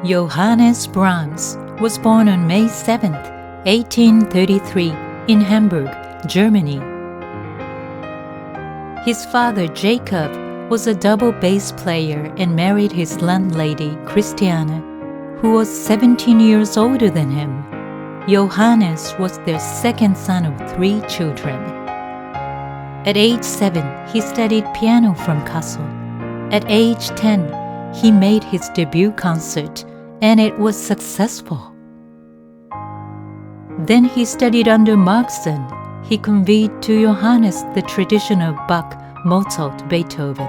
Johannes Brahms was born on May 7, 1833, in Hamburg, Germany. His father, Jacob, was a double bass player and married his landlady, Christiane, who was 17 years older than him. Johannes was their second son of 3 children. At age 7, he studied piano from Kassel. At age 10, he made his debut concert, and it was successful. Then he studied under Mozart. He conveyed to Johannes the tradition of Bach, Mozart, Beethoven.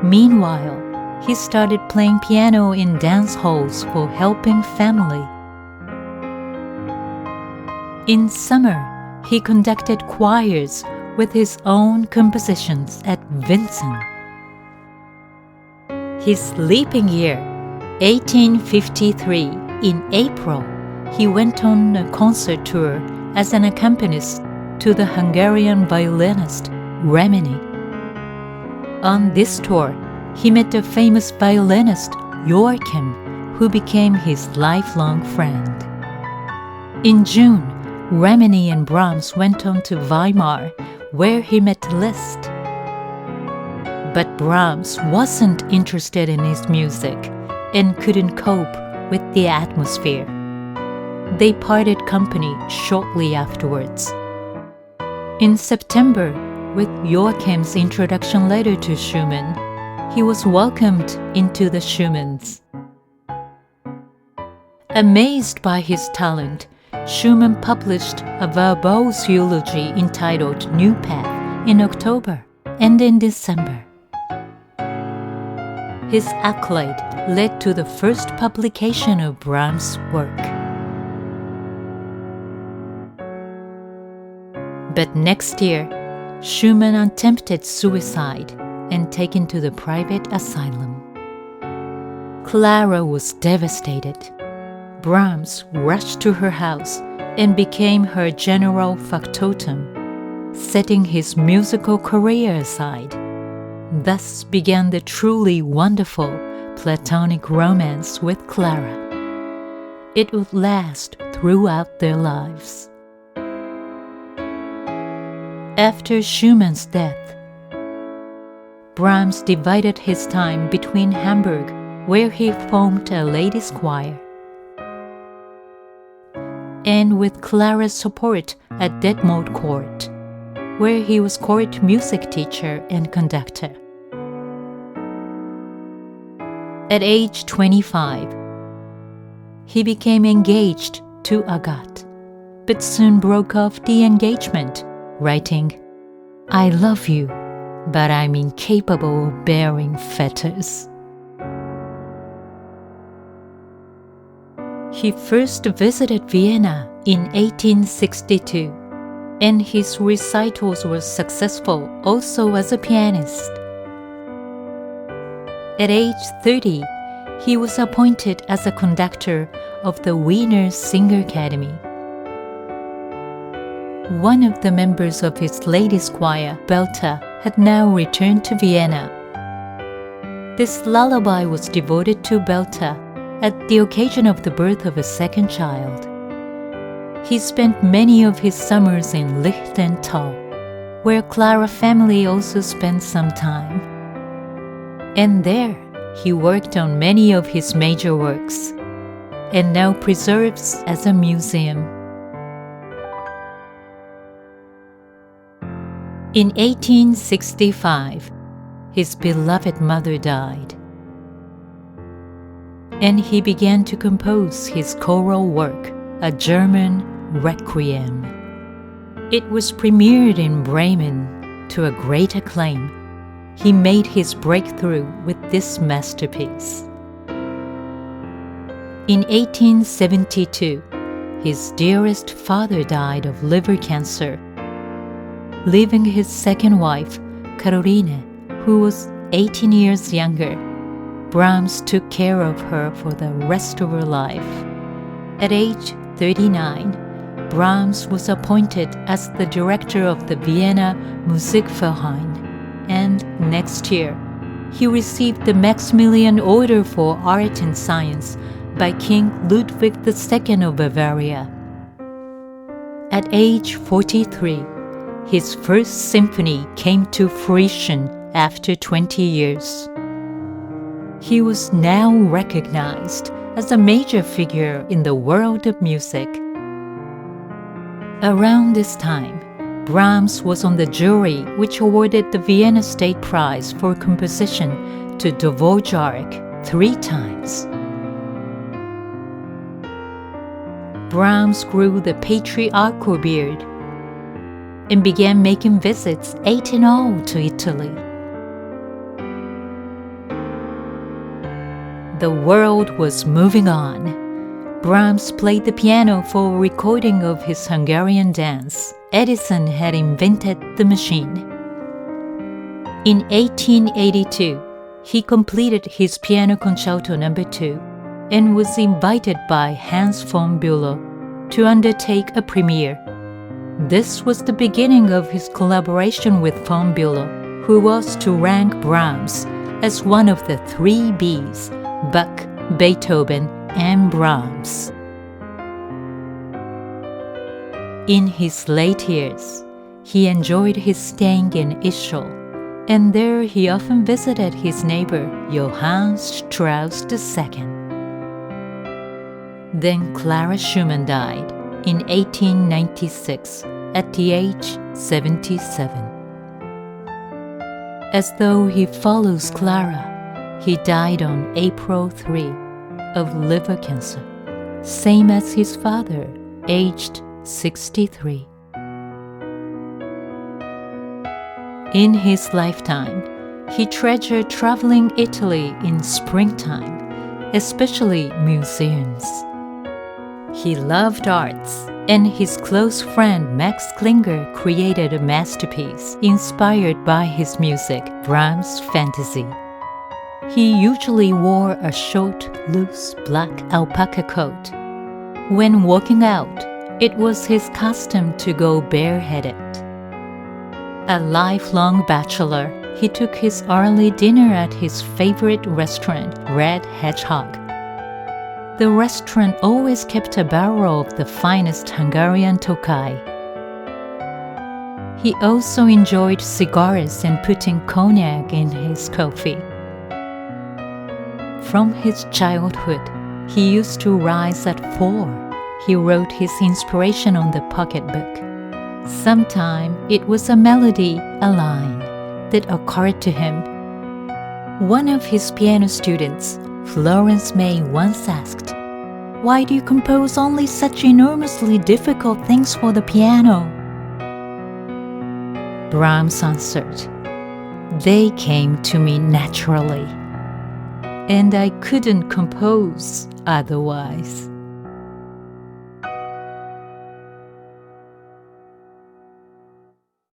Meanwhile, he started playing piano in dance halls for helping family. In summer, he conducted choirs with his own compositions at Vincent. His leaping year, 1853, in April, he went on a concert tour as an accompanist to the Hungarian violinist Rhaosidies. On this tour, he met the famous violinist Joachim, who became his lifelong friend. In June, Rhaosidies and Brahms went on to Weimar, where he met Liszt. But Brahms wasn't interested in his music and couldn't cope with the atmosphere. They parted company shortly afterwards. In September, with Joachim's introduction letter to Schumann, he was welcomed into the Schumanns. Amazed by his talent, Schumann published a verbose eulogy entitled New Path in October and in December. His accolade led to the first publication of Brahms' work. But next year, Schumann attempted suicide and taken to the private asylum. Clara was devastated. Brahms rushed to her house and became her general factotum, setting his musical career aside. Thus began the truly wonderful platonic romance with Clara. It would last throughout their lives. After Schumann's death, Brahms divided his time between Hamburg, where he formed a ladies' choir, and with Clara's support at Detmold Court, where he was court music teacher and conductor. At age 25, he became engaged to Agathe, but soon broke off the engagement, writing, "I love you, but I'm incapable of bearing fetters." He first visited Vienna in 1862, and his recitals were successful also as a pianist. At age 30, he was appointed as a conductor of the Wiener Singer Academy. One of the members of his ladies' choir, Belta, had now returned to Vienna. This lullaby was devoted to Belta at the occasion of the birth of a second child. He spent many of his summers in Lichtental, where Clara family also spent some time. And there, he worked on many of his major works, and now preserves as a museum. In 1865, his beloved mother died, and he began to compose his choral work, A German Requiem. It was premiered in Bremen to a great acclaim. He made his breakthrough with this masterpiece. In 1872, his dearest father died of liver cancer, leaving his second wife, Caroline, who was 18 years younger. Brahms took care of her for the rest of her life. At age 39, Brahms was appointed as the director of the Vienna Musikverein, and next year, he received the Maximilian Order for Art and Science by King Ludwig II of Bavaria. At age 43, his first symphony came to fruition after 20 years. He was now recognized as a major figure in the world of music. Around this time, Brahms was on the jury which awarded the Vienna State Prize for Composition to Dvorak 3 times. Brahms grew the patriarchal beard and began making visits 8 in all to Italy. The world was moving on. Brahms played the piano for a recording of his Hungarian dance. Edison had invented the machine. In 1882, he completed his Piano Concerto No. 2 and was invited by Hans von Bülow to undertake a premiere. This was the beginning of his collaboration with von Bülow, who was to rank Brahms as one of the 3 Bs, Bach, Beethoven, and Brahms. In his late years, he enjoyed his staying in Ischl, and there he often visited his neighbor Johann Strauss II. Then Clara Schumann died in 1896 at the age 77. As though he follows Clara, he died on April 3 of liver cancer, same as his father, aged 63. In his lifetime, he treasured traveling Italy in springtime, especially museums. He loved arts, and his close friend Max Klinger created a masterpiece inspired by his music, Brahms' Fantasy. He usually wore a short, loose black alpaca coat. When walking out, it was his custom to go bareheaded. A lifelong bachelor, he took his early dinner at his favorite restaurant, Red Hedgehog. The restaurant always kept a barrel of the finest Hungarian Tokai. He also enjoyed cigars and putting cognac in his coffee. From his childhood, he used to rise at 4. He wrote his inspiration on the pocketbook. Sometimes it was a melody, a line, that occurred to him. One of his piano students, Florence May, once asked, "Why do you compose only such enormously difficult things for the piano?" Brahms answered, "They came to me naturally, and I couldn't compose otherwise."